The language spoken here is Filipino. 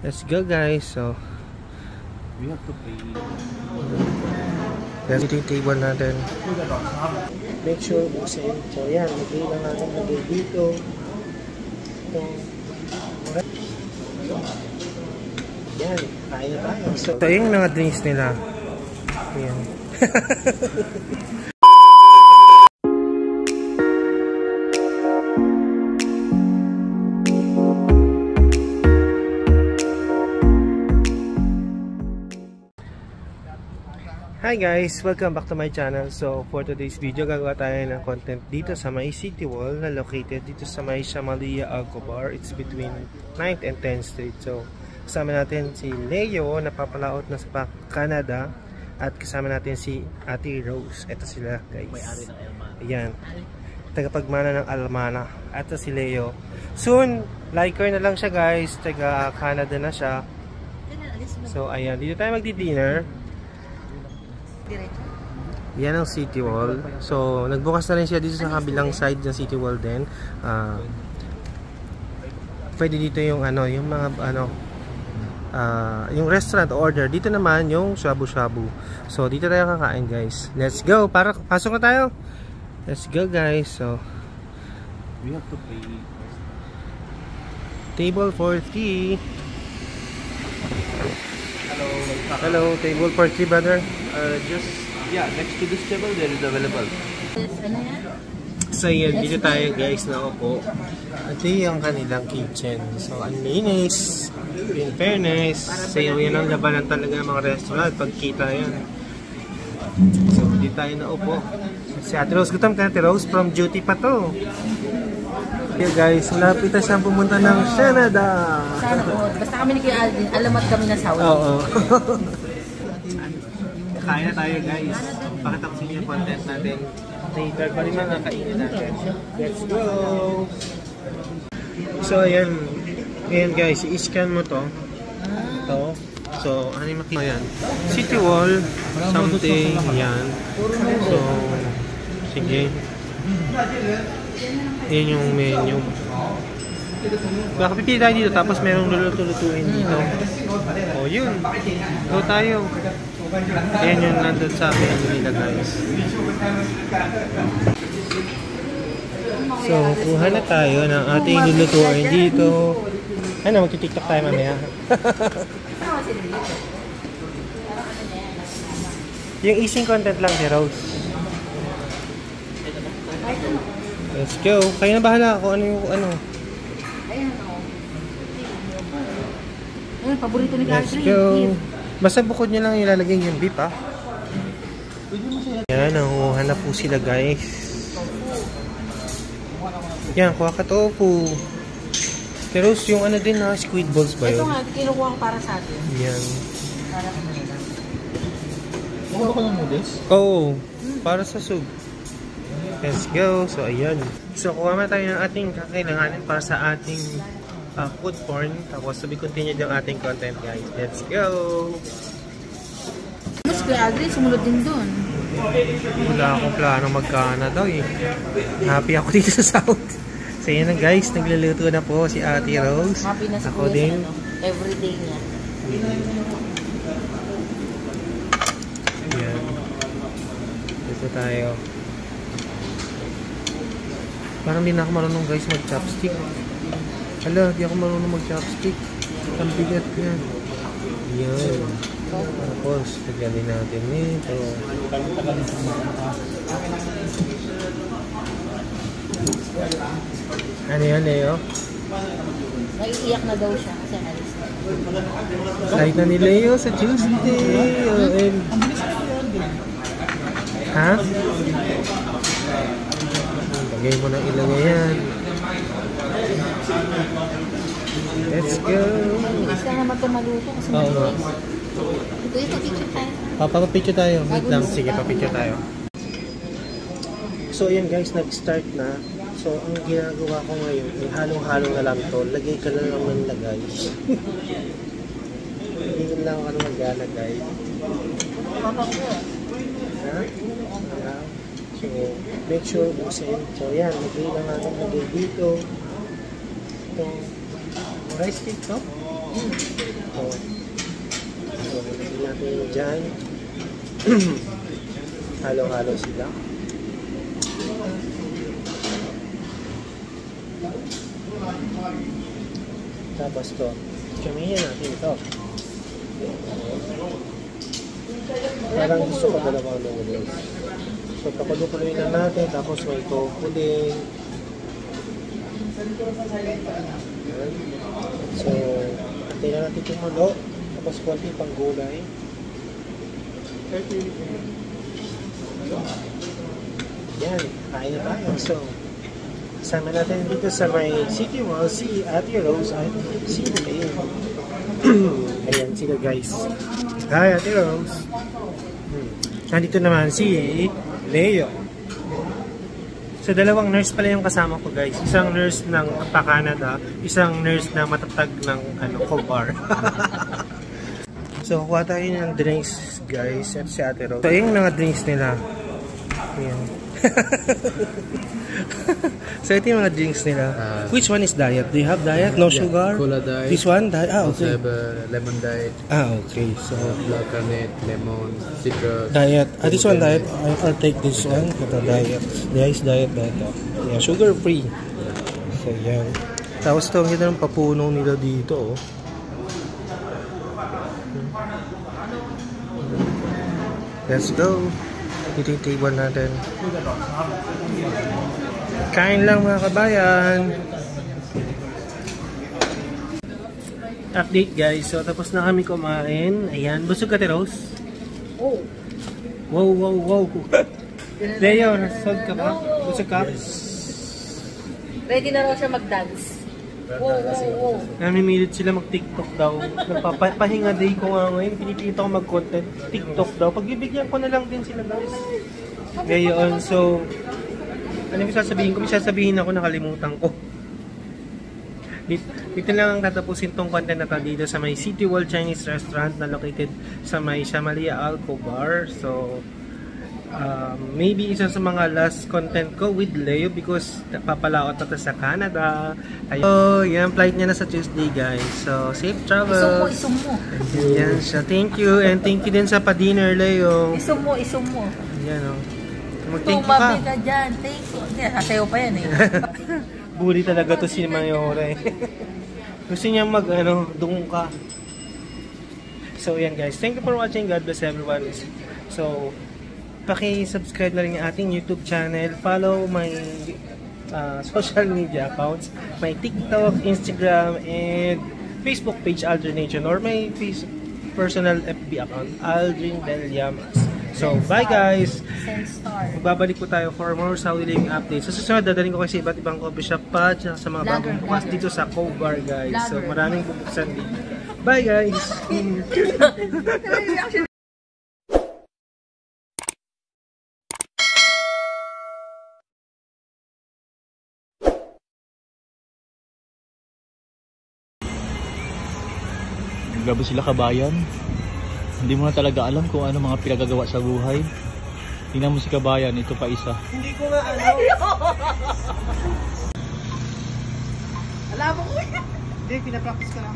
Let's go guys. So we have to pay. Let's ito yung table natin. Make sure buksin. So yan, lagay lang natin lagay dito. Yan, kaya tayo. So yung mga drinks nila. Yan. Hi guys! Welcome back to my channel. So for today's video, gagawa tayo ng content dito sa may City Wall na located dito sa may Shamalia Alcobar. It's between 9th and 10th Street. So kasama natin si Leo na papalaot na sa Canada at kasama natin si Ate Rose. Ito sila guys. May-ari ng Almana. Ayan. Tagapagmana ng Almana. Ito si Leo. Soon, liker na lang siya guys. Taga Canada na siya. So ayan, dito tayo magdi-dinner. Yan ang City Wall. So, nagbukas na rin siya dito sa kabilang side ng City Wall din. Pwede dito yung ano, yung mga ano, yung restaurant order. Dito naman yung shabu-shabu. So, dito tayo kakain, guys. Let's go. Para pasok na tayo. Let's go, guys. So, we have to pay. Table for 3. Hello. Hello, table for 3, brother. Just next to this table there is available. So yan, dito tayo guys na upo. Ito yung kanilang kitchen. So ang linis, in fairness. So yan ang labanan talaga ng mga restaurant. Pagkita yan. So dito tayo na upo. Si Ate Rose, gutom ka Ate Rose? From duty pa to. Okay guys, malapit na siyang pumunta ng Canada. Sana po. Basta kami ni Kuya Alvin, alamat kami na Saudi. Oo. Kain na tayo guys. Pakita ko sa inyo yung content natin. Later pa rin mga kainin natin. Let's go! So ayan. Ayan guys, i-scan mo to. Ito. So ano yung makita? Ayan. City Wall. Something. Yan. So sige. Yan yung menu. Baka pipili tayo dito tapos merong luluto-lutuin dito. O yun. Go tayo. Ayan yung nandun sa menu nila guys. So kuha na tayo ng ating lulutuin dito. Ano, magti-tiktok tayo mamaya. Yung easing content lang si Rose. Let's go. Kayo na bahala kung ano yung ano. Ayun, paborito ni Let's go. Basta bukod nyo lang ilalagay yung beef ha. Yan, nanguha na po sila guys. Yan, kuha ka tofu. Pero yung ano din ha, squid balls ba yun? Ito nga, kinukuha ko para sa atin. Yan. Para sa kanila. Ano ko ng noodles? Oh, para sa soup. Let's go. So ayan. So kuha na tayo ng ating kakailanganin para sa ating food porn. Tapos to be continued yung ating content guys. Let's go! Mas Kuya Alvin, sumunod din dun. Wala akong plano mag-Canada eh. Happy ako dito sa South. So yun na guys, nagluluto na po si Ate Rose. Happy na si ako Kuya din. sa ano, everyday niya. Yan. Dito tayo. Parang di na ako marunong guys mag-chopstick. Hala, di ako marunong mag-chopstick. Ang bigat yan. Yan. Tapos, lagyan natin nito. Ano yan, Leo? Naiiyak na daw siya kasi alis na. Kahit na ni Leo sa Tuesday. Ha? Lagay mo ng ilagay yan. Let's go! Bilis lang naman ito maluto kasi malinis. Kuya, pa-picture tayo. Papapicture tayo. Wait lang. Sige, papicture tayo. So, ayan guys, nag-start na. So, ang ginagawa ko ngayon, halong-halo na lang to. Lagay ka lang ng lagay. Hindi ko lang ano maglalagay. Papa ko. Ha? So, make sure buksin. So, yan. Lagay lang natin lagay dito. Ito. Rice cake to? So, lagyan natin dyan. Halo-halo sila. Tapos to, kamihin natin ito. Parang gusto ko dalawang noodles. So, papalukuloy na natin, tapos may tofu din. So, antay na natin kumulo. Tapos konti pang gulay. Yan, kain na tayo. So, kasama natin dito sa may City Mall, si Ate Rose at si Leo. Ayan sila guys. Hi Ate Rose. Nandito naman si Leo. So dalawang nurse pala yung kasama ko guys. Isang nurse ng pa-Canada, isang nurse na matatag ng Cobar. So kuha tayo ng drinks guys at si Ate Rose. So yung mga drinks nila. Ayan. So ito yung mga drinks nila. Which one is diet? Do you have diet? No sugar? Cola diet. This one? Okay. Also have lemon diet. Okay. So Black currant, lemon, citrus. diet. This one diet. I'll take this one for the diet. This diet. Yeah, sugar free. So yan. Tapos ito, kita ng papuno nila dito. Let's go. Dito yung table natin. Kain lang mga kabayan. Update guys. So tapos na kami kumain. Ayan. Busog ka, Rose? Oh. Wow. Leo, nasod ka ba? Busog ka? Ready na raw siya mag-dance. Wow. Namimilit sila mag-TikTok daw. Nagpapahinga day ko nga ngayon. Pinipilita ko mag-content. TikTok daw. Pagbibigyan ko na lang din sila guys. Ngayon, so ano yung sasabihin ko? May sasabihin ako, nakalimutan ko. Dito lang ang tatapusin tong content na to dito sa may City World Chinese Restaurant na located sa may Shamalia Alcobar. So, maybe isa sa mga last content ko with Leo because papalaot na to sa Canada. So, yan, flight niya na sa Tuesday guys. So, safe travels. Isum mo. Yan siya. Thank you. And thank you din sa pa-dinner, Leo. Isum mo. Yan o. Mag-thank you ka. Tumabi ka dyan. Thank you. Hindi, sasayaw pa yan eh. Buli talaga to si Mayora eh. Gusto niya doon ka. So yan guys, thank you for watching. God bless everyone. So, paki-subscribe na rin yung ating YouTube channel. Follow my social media accounts. My TikTok, Instagram, and Facebook page Aldrin Nation, or my personal FB account, Aldrin Del Llamas. So, bye guys! Magbabalik po tayo for more Saudi living updates. Sa susunod, dadaling ko kasi iba't ibang coffee shop pa at sa mga bagong bukas dito sa Cobar guys. So, maraming bubuksan dito. Bye guys! Grabe sila kabayan. Hindi mo na talaga alam kung ano mga pinagagawa sa buhay. Tingnan mo si kabayan, ito pa isa. Hindi ko nga Alam mo ko. Hindi, pinapractice ka lang.